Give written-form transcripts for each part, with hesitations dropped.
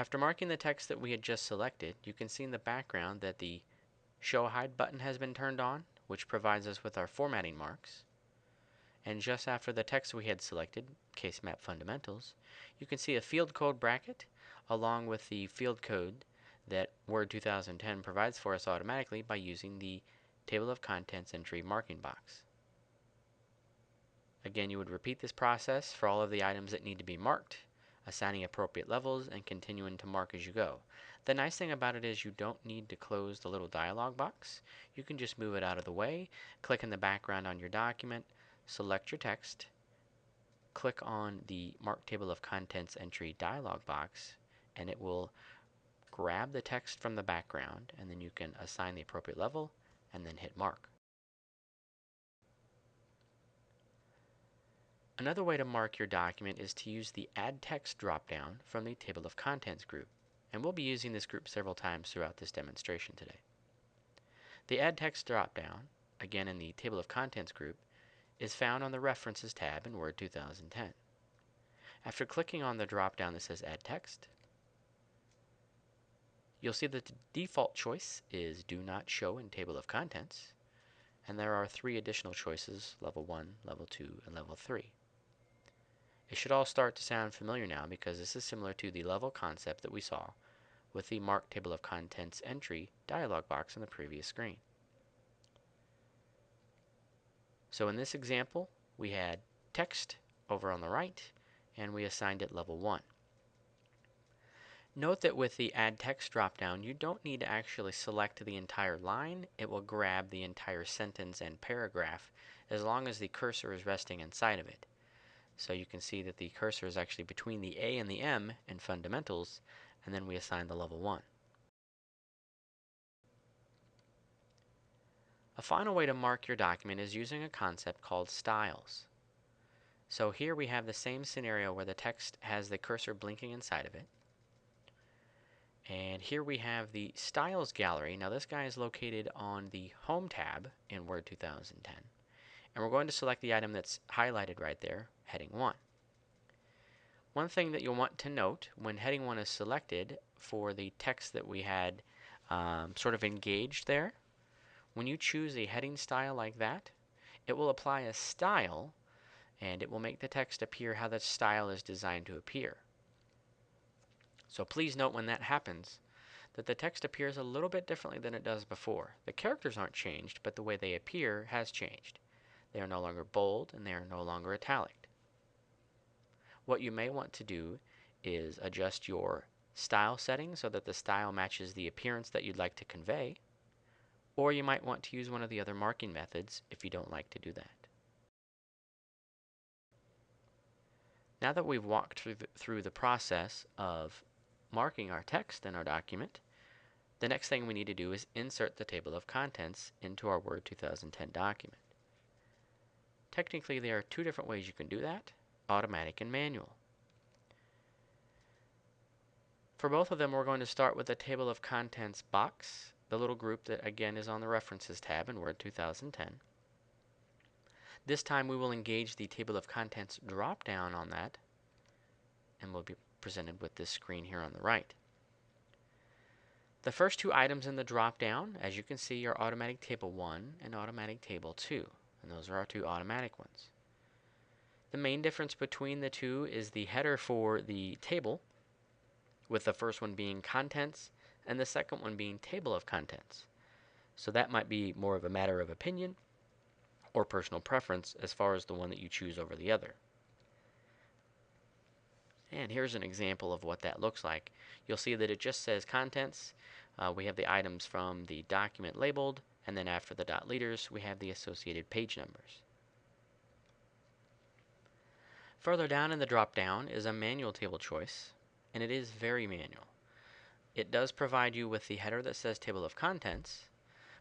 After marking the text that we had just selected, you can see in the background that the Show Hide button has been turned on, which provides us with our formatting marks. And just after the text we had selected, Case Map Fundamentals, you can see a field code bracket along with the field code that Word 2010 provides for us automatically by using the Table of Contents entry marking box. Again, you would repeat this process for all of the items that need to be marked, assigning appropriate levels and continuing to mark as you go. The nice thing about it is you don't need to close the little dialog box. You can just move it out of the way, click in the background on your document, select your text, click on the Mark Table of Contents entry dialog box, and it will grab the text from the background, and then you can assign the appropriate level and then hit mark. Another way to mark your document is to use the Add Text dropdown from the Table of Contents group, and we'll be using this group several times throughout this demonstration today. The Add Text dropdown, again in the Table of Contents group, is found on the References tab in Word 2010. After clicking on the dropdown that says Add Text, you'll see that the default choice is Do Not Show in Table of Contents, and there are 3 additional choices, Level 1, Level 2, and Level 3. It should all start to sound familiar now because this is similar to the level concept that we saw with the Mark Table of Contents entry dialog box on the previous screen. So in this example, we had text over on the right, and we assigned it level 1. Note that with the Add Text dropdown, you don't need to actually select the entire line. It will grab the entire sentence and paragraph as long as the cursor is resting inside of it. So you can see that the cursor is actually between the A and the M in Fundamentals, and then we assign the level 1. A final way to mark your document is using a concept called styles. So here we have the same scenario where the text has the cursor blinking inside of it. And here we have the Styles gallery. Now this guy is located on the Home tab in Word 2010. And we're going to select the item that's highlighted right there, Heading 1. One thing that you'll want to note when Heading 1 is selected for the text that we had sort of engaged there, when you choose a heading style like that, it will apply a style and it will make the text appear how the style is designed to appear. So please note when that happens that the text appears a little bit differently than it does before. The characters aren't changed, but the way they appear has changed. They are no longer bold and they are no longer italic. What you may want to do is adjust your style setting so that the style matches the appearance that you'd like to convey, or you might want to use one of the other marking methods if you don't like to do that. Now that we've walked through the process of marking our text in our document, the next thing we need to do is insert the table of contents into our Word 2010 document. Technically, there are 2 different ways you can do that, automatic and manual. For both of them, we're going to start with the table of contents box, the little group that again is on the References tab in Word 2010. This time we will engage the table of contents drop down on that, and we'll be presented with this screen here on the right. The first 2 items in the drop down, as you can see, are Automatic Table 1 and Automatic Table 2, and those are our 2 automatic ones. The main difference between the 2 is the header for the table, with the first one being Contents and the second one being Table of Contents. So that might be more of a matter of opinion or personal preference as far as the one that you choose over the other. And here's an example of what that looks like. You'll see that it just says Contents. We have the items from the document labeled, and then after the dot leaders we have the associated page numbers. Further down in the drop down is a manual table choice, and it is very manual. It does provide you with the header that says Table of Contents,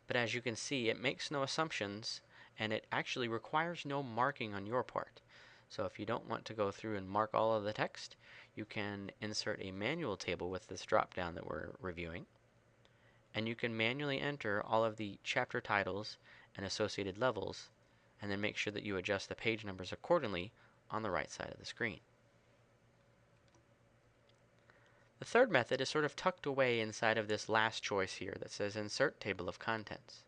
but as you can see, it makes no assumptions and it actually requires no marking on your part. So if you don't want to go through and mark all of the text, you can insert a manual table with this drop down that we're reviewing, and you can manually enter all of the chapter titles and associated levels, and then make sure that you adjust the page numbers accordingly on the right side of the screen. The third method is sort of tucked away inside of this last choice here that says Insert Table of Contents.